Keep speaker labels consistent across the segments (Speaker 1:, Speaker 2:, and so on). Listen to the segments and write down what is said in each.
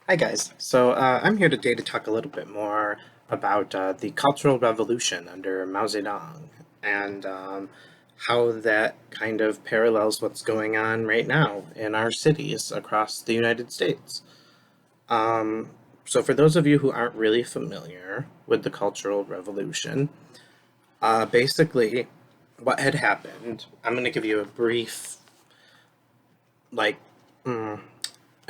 Speaker 1: Hi guys. I'm here today to talk a little bit more about the Cultural Revolution under Mao Zedong and how that kind of parallels what's going on right now in our cities across the United States. Um, so for those of you who aren't really familiar with the Cultural Revolution, basically what had happened, I'm going to give you a brief like mm,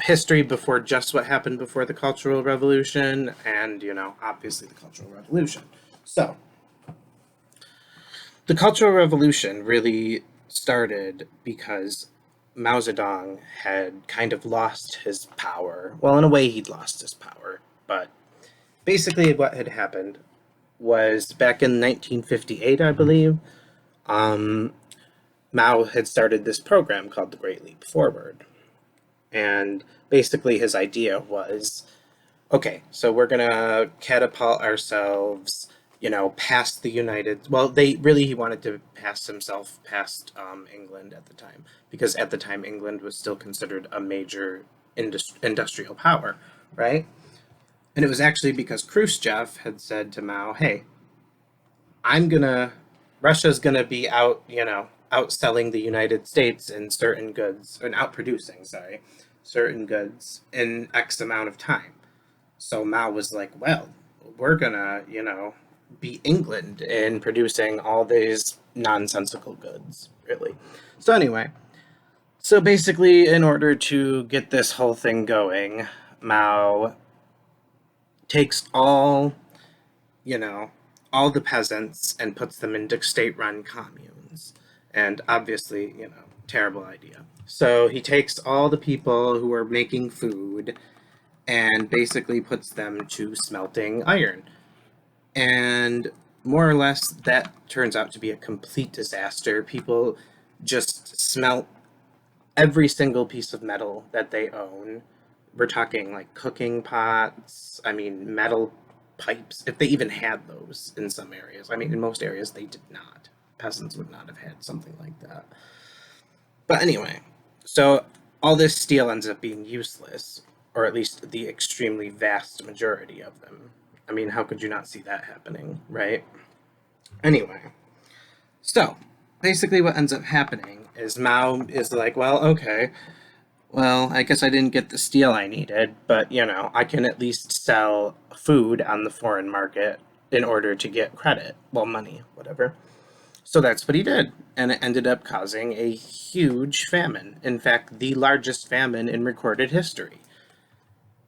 Speaker 1: history before just what happened before the Cultural Revolution, and obviously the Cultural Revolution. So, the Cultural Revolution really started because Mao Zedong had kind of lost his power. Well, in a way, he'd lost his power, but basically, what had happened was back in 1958, I believe, um, Mao had started this program called the Great Leap Forward. And basically, his idea was okay, so we're gonna catapult ourselves, past the United. Well, he wanted to pass himself past England at the time, because at the time England was still considered a major industrial power, right? And it was actually because Khrushchev had said to Mao, "Hey, I'm gonna, Russia's gonna be out, outselling the United States in certain goods, and outproducing, sorry, certain goods in X amount of time." So Mao was like, well, we're gonna, be England in producing all these nonsensical goods, really. So anyway, so basically, in order to get this whole thing going, Mao takes you know, all the peasants and puts them into state-run communes. And obviously, terrible idea. So he takes all the people who are making food and basically puts them to smelting iron. And more or less, that turns out to be a complete disaster. People just smelt every single piece of metal that they own. We're talking like cooking pots, I mean, metal pipes, if they even had those in some areas. I mean, in most areas, they did not. Peasants would not have had something like that. But anyway, so all this steel ends up being useless, or at least the extremely vast majority of them. I mean, how could you not see that happening, right? Anyway, so basically what ends up happening is Mao is like, well, okay, well, I guess I didn't get the steel I needed, but I can at least sell food on the foreign market in order to get credit, well, money, whatever. So that's what he did, and it ended up causing a huge famine. In fact, the largest famine in recorded history.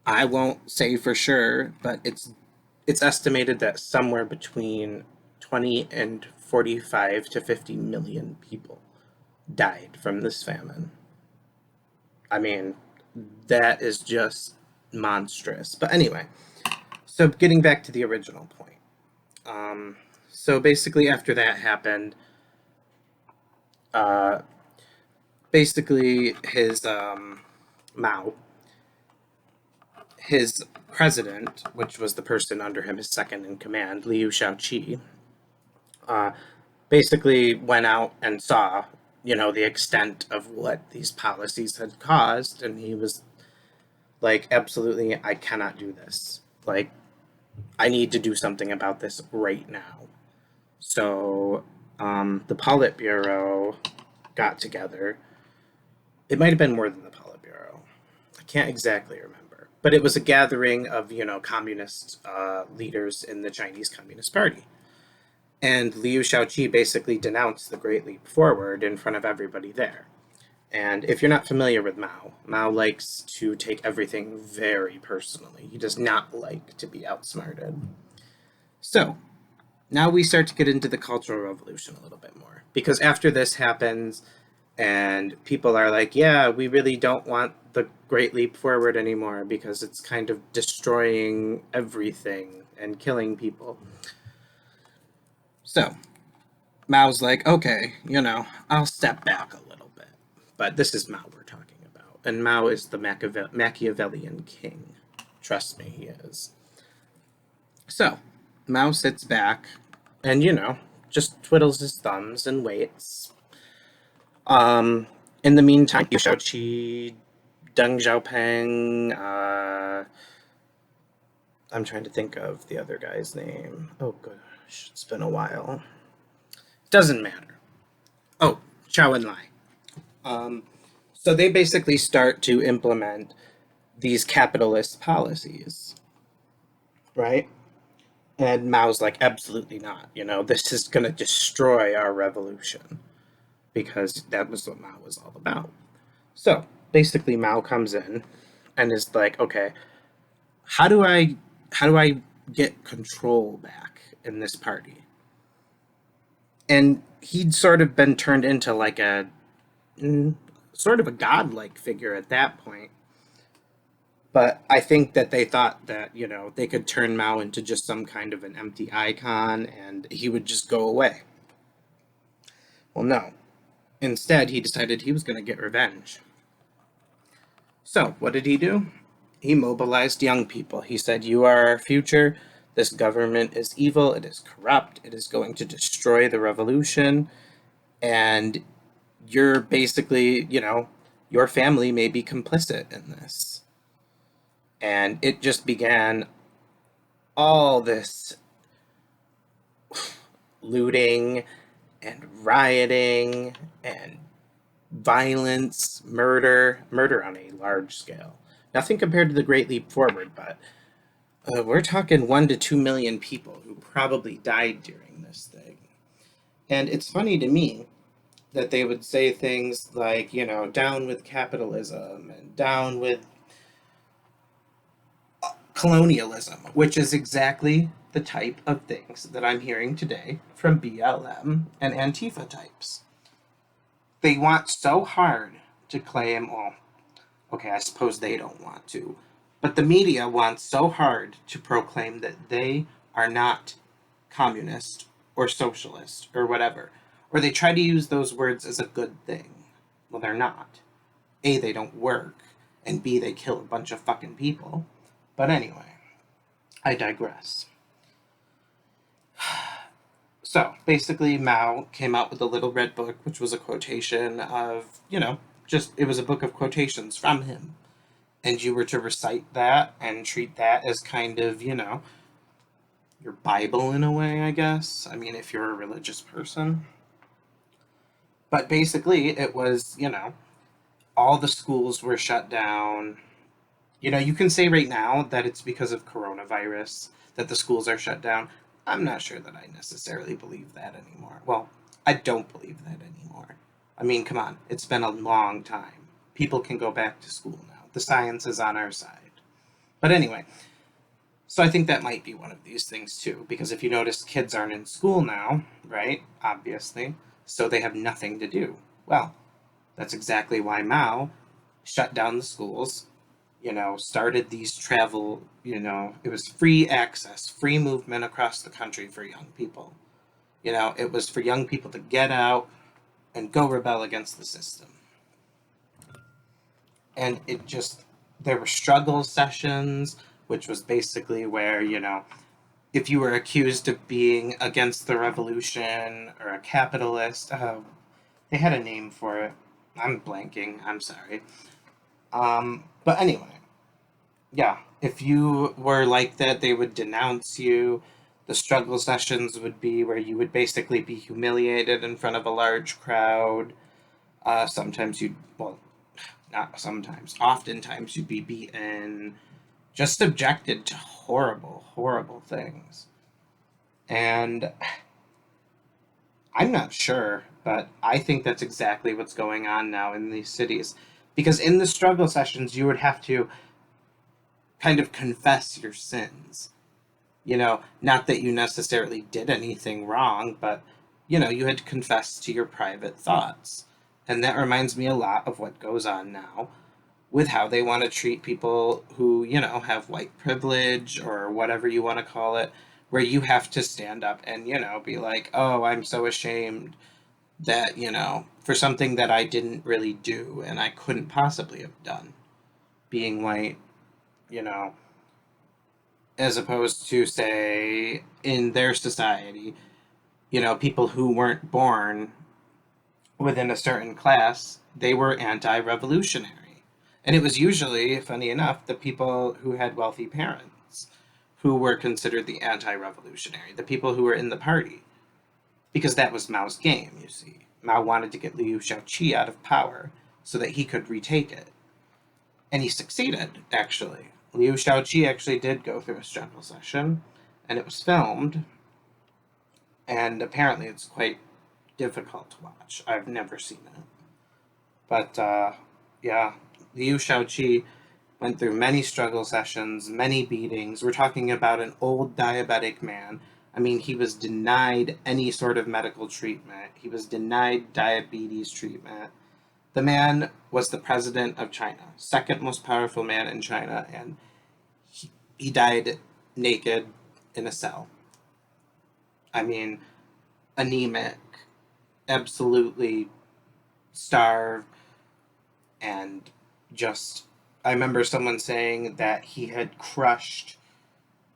Speaker 1: I won't say for sure, but it's estimated that somewhere between 20 and 45 to 50 million people died from this famine. I mean, that is just monstrous. But anyway, so getting back to the original point. So basically, after that happened, uh, basically his Mao, his president, which was the person under him, his second in command, Liu Shaoqi, uh, basically went out and saw, the extent of what these policies had caused, and he was like, absolutely, I cannot do this. Like, I need to do something about this right now. So, the Politburo got together. It might have been more than the Politburo. I can't exactly remember. But it was a gathering of, communist leaders in the Chinese Communist Party. And Liu Shaoqi basically denounced the Great Leap Forward in front of everybody there. And if you're not familiar with Mao, Mao likes to take everything very personally. He does not like to be outsmarted. So, now we start to get into the Cultural Revolution a little bit more. Because after this happens, and people are like, yeah, we really don't want the Great Leap Forward anymore because it's kind of destroying everything and killing people. So, Mao's like, okay, I'll step back a little bit. But this is Mao we're talking about. And Mao is the Machiavellian king. Trust me, he is. So, Mao sits back and, just twiddles his thumbs and waits. In the meantime, Shouchi Deng Xiaoping. I'm trying to think of the other guy's name. Oh gosh, it's been a while. Doesn't matter. Oh, Chow and Lai. Um, so they basically start to implement these capitalist policies, right? And Mao's like, absolutely not. This is going to destroy our revolution because that was what Mao was all about. So basically, Mao comes in and is like, okay, how do I get control back in this party? And he'd sort of been turned into like a sort of a godlike figure at that point. But I think that they thought that, they could turn Mao into just some kind of an empty icon and he would just go away. Well, no. Instead, he decided he was going to get revenge. So, what did he do? He mobilized young people. He said, you are our future. This government is evil. It is corrupt. It is going to destroy the revolution. And you're basically, your family may be complicit in this. And it just began all this looting and rioting and violence, murder on a large scale. Nothing compared to the Great Leap Forward, but we're talking 1 to 2 million people who probably died during this thing. And it's funny to me that they would say things like, down with capitalism and down with colonialism, which is exactly the type of things that I'm hearing today from BLM and ANTIFA types. They want so hard to claim, well, okay, I suppose they don't want to, but the media wants so hard to proclaim that they are not communist or socialist or whatever, or they try to use those words as a good thing. Well, they're not. A, they don't work, and B, they kill a bunch of fucking people. But anyway, I digress. So basically, Mao came out with a little red book, which was a quotation of, it was a book of quotations from him. And you were to recite that and treat that as kind of, your Bible in a way, I guess. I mean, if you're a religious person. But basically, it was, all the schools were shut down. You can say right now that it's because of coronavirus that the schools are shut down. I'm not sure that I necessarily believe that anymore. Well, I don't believe that anymore. I mean, come on, it's been a long time. People can go back to school now. The science is on our side. But anyway, so I think that might be one of these things too, because if you notice, kids aren't in school now, right? Obviously. So they have nothing to do. Well, that's exactly why Mao shut down the schools, started these travel, it was free access, free movement across the country for young people. It was for young people to get out and go rebel against the system. And there were struggle sessions, which was basically where, if you were accused of being against the revolution or a capitalist, they had a name for it. I'm blanking, I'm sorry. But anyway, yeah, if you were like that, they would denounce you. The struggle sessions would be where you would basically be humiliated in front of a large crowd. Oftentimes you'd be beaten, just subjected to horrible, horrible things. And I'm not sure, but I think that's exactly what's going on now in these cities. Because in the struggle sessions, you would have to kind of confess your sins. Not that you necessarily did anything wrong, but, you had to confess to your private thoughts. And that reminds me a lot of what goes on now with how they want to treat people who, have white privilege or whatever you want to call it, where you have to stand up and, be like, oh, I'm so ashamed that, for something that I didn't really do and I couldn't possibly have done, being white, as opposed to, say, in their society, people who weren't born within a certain class, they were anti-revolutionary. And it was usually, funny enough, the people who had wealthy parents who were considered the anti-revolutionary, the people who were in the party, because that was Mao's game, you see. Mao wanted to get Liu Shaoqi out of power so that he could retake it. And he succeeded, actually. Liu Shaoqi actually did go through a struggle session, and it was filmed, and apparently it's quite difficult to watch. I've never seen it. But, yeah, Liu Shaoqi went through many struggle sessions, many beatings. We're talking about an old diabetic man. I mean, he was denied any sort of medical treatment. He was denied diabetes treatment. The man was the president of China, second most powerful man in China, and he died naked in a cell. I mean, anemic, absolutely starved, and just, I remember someone saying that he had crushed,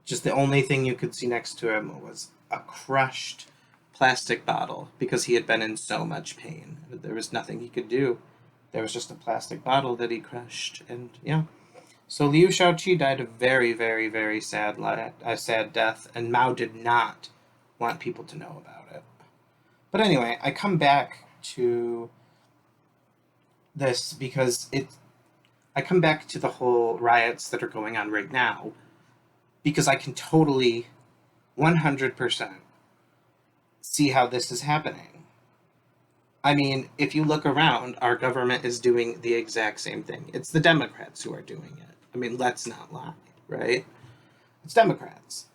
Speaker 1: just the only thing you could see next to him was a crushed plastic bottle because he had been in so much pain. There was nothing he could do. There was just a plastic bottle that he crushed, and yeah. So Liu Shaoqi died a very, very, very sad death, and Mao did not want people to know about it. But anyway, I come back to this because I come back to the whole riots that are going on right now because I can totally 100% see how this is happening. I mean, if you look around, our government is doing the exact same thing. It's the Democrats who are doing it. I mean, let's not lie, right? It's Democrats.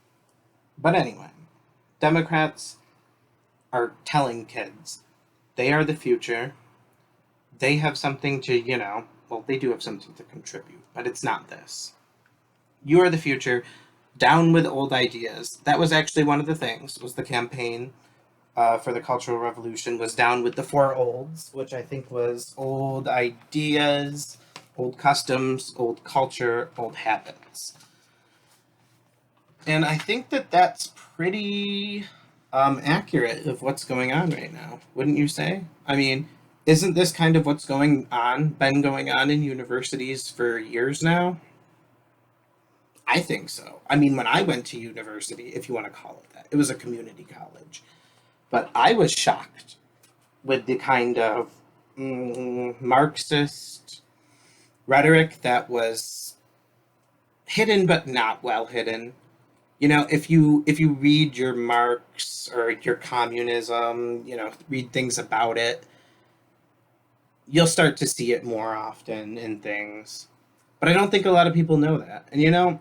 Speaker 1: But anyway, Democrats are telling kids they are the future. They have something to, well, they do have something to contribute, but it's not this. You are the future. Down with old ideas. That was actually one of the things, was the campaign for the Cultural Revolution was down with the four olds, which I think was old ideas, old customs, old culture, old habits. And I think that that's pretty accurate of what's going on right now, wouldn't you say? I mean, isn't this kind of what's been going on in universities for years now? I think so. I mean, when I went to university, if you want to call it that, it was a community college. But I was shocked with the kind of Marxist rhetoric that was hidden but not well hidden. If you read your Marx or your communism, read things about it, you'll start to see it more often in things. But I don't think a lot of people know that. And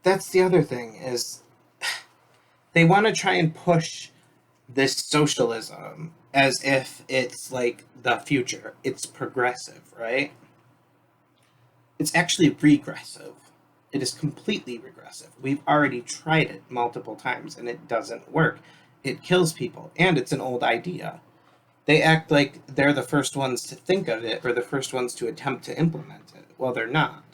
Speaker 1: that's the other thing is they want to try and push this socialism as if it's like the future. It's progressive, right? It's actually regressive. It is completely regressive. We've already tried it multiple times and it doesn't work. It kills people and it's an old idea. They act like they're the first ones to think of it or the first ones to attempt to implement it. Well, they're not.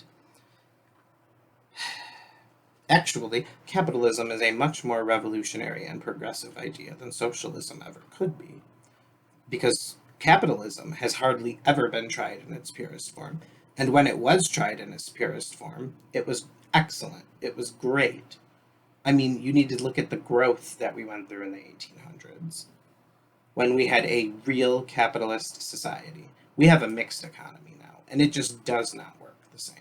Speaker 1: Actually, capitalism is a much more revolutionary and progressive idea than socialism ever could be. Because capitalism has hardly ever been tried in its purest form. And when it was tried in its purest form, it was excellent. It was great. I mean, you need to look at the growth that we went through in the 1800s when we had a real capitalist society. We have a mixed economy now, and it just does not work the same.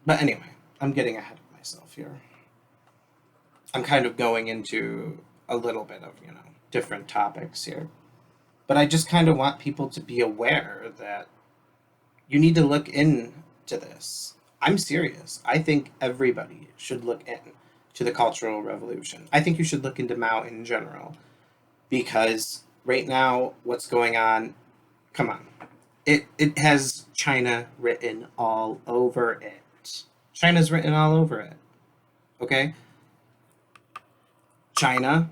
Speaker 1: But anyway, I'm getting ahead of myself here. I'm kind of going into a little bit of, different topics here. But I just kind of want people to be aware that you need to look into this. I'm serious. I think everybody should look into the Cultural Revolution. I think you should look into Mao in general. Because right now, what's going on, come on. It has China written all over it. China's written all over it. Okay? China,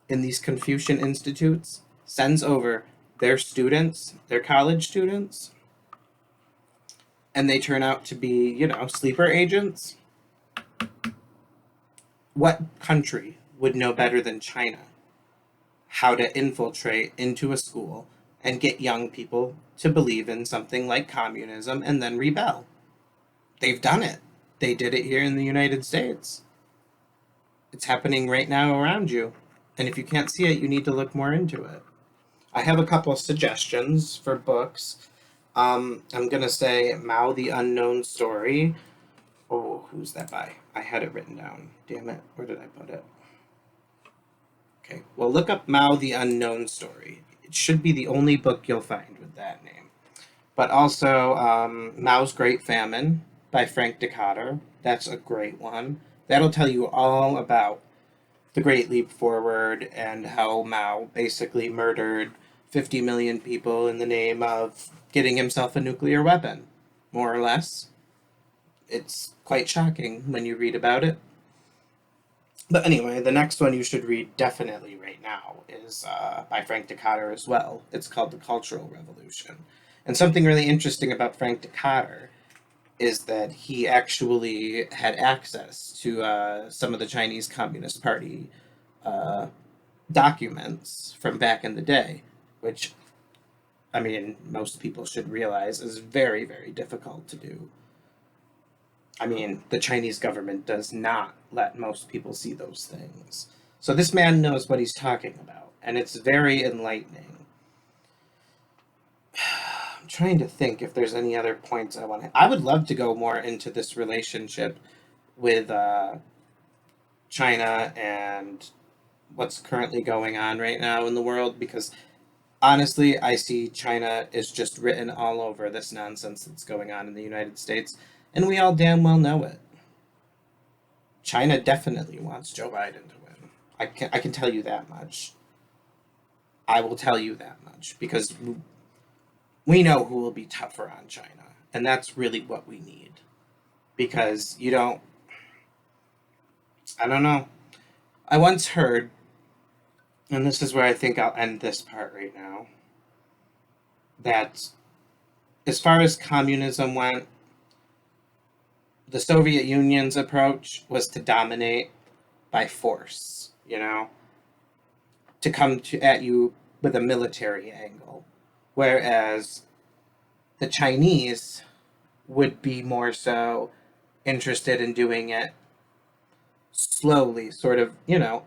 Speaker 1: in these Confucian institutes, sends over their students, their college students, and they turn out to be, sleeper agents. What country would know better than China how to infiltrate into a school and get young people to believe in something like communism and then rebel. They've done it. They did it here in the United States. It's happening right now around you. And if you can't see it, you need to look more into it. I have a couple of suggestions for books. I'm going to say Mao the Unknown Story. Oh, who's that by? I had it written down. Damn it. Where did I put it? Okay. Well, look up Mao the Unknown Story. It should be the only book you'll find with that name. But also Mao's Great Famine by Frank Decatur. That's a great one. That'll tell you all about the Great Leap Forward and how Mao basically murdered 50 million people in the name of getting himself a nuclear weapon, more or less. It's quite shocking when you read about it. But anyway, the next one you should read definitely right now is by Frank Decatur as well. It's called The Cultural Revolution. And something really interesting about Frank Decatur is that he actually had access to some of the Chinese Communist Party documents from back in the day, which, I mean, most people should realize is very, very difficult to do. I mean, the Chinese government does not let most people see those things. So this man knows what he's talking about, and it's very enlightening. I'm trying to think if there's any other points I want to... I would love to go more into this relationship with China and what's currently going on right now in the world, because honestly, I see China is just written all over this nonsense that's going on in the United States, and we all damn well know it. China definitely wants Joe Biden to win. I can tell you that much. I will tell you that much, because we know who will be tougher on China, and that's really what we need. Because you don't... I don't know. I once heard, and this is where I think I'll end this part right now, that as far as communism went, the Soviet Union's approach was to dominate by force, to come at you with a military angle. Whereas the Chinese would be more so interested in doing it slowly, sort of,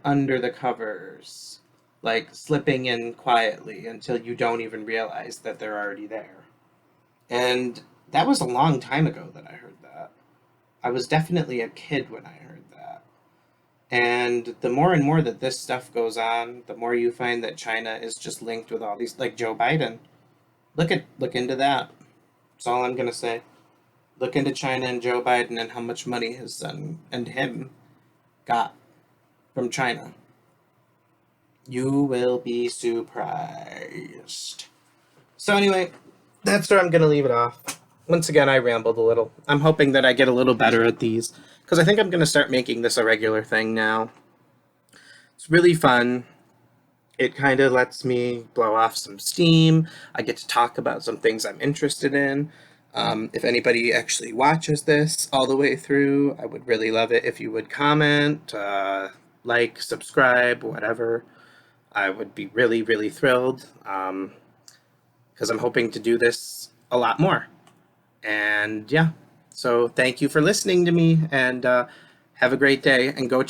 Speaker 1: under the covers, like slipping in quietly until you don't even realize that they're already there. And that was a long time ago that I heard that. I was definitely a kid when I heard that. And the more and more that this stuff goes on, the more you find that China is just linked with all these, like Joe Biden. Look into that. That's all I'm gonna say. Look into China and Joe Biden and how much money his son and him got from China. You will be surprised. So anyway, that's where I'm gonna leave it off. Once again, I rambled a little. I'm hoping that I get a little better at these, because I think I'm gonna start making this a regular thing now. It's really fun. It kind of lets me blow off some steam. I get to talk about some things I'm interested in. If anybody actually watches this all the way through, I would really love it if you would comment, like, subscribe, whatever. I would be really, really thrilled, because I'm hoping to do this a lot more. And yeah, so thank you for listening to me, and have a great day, and go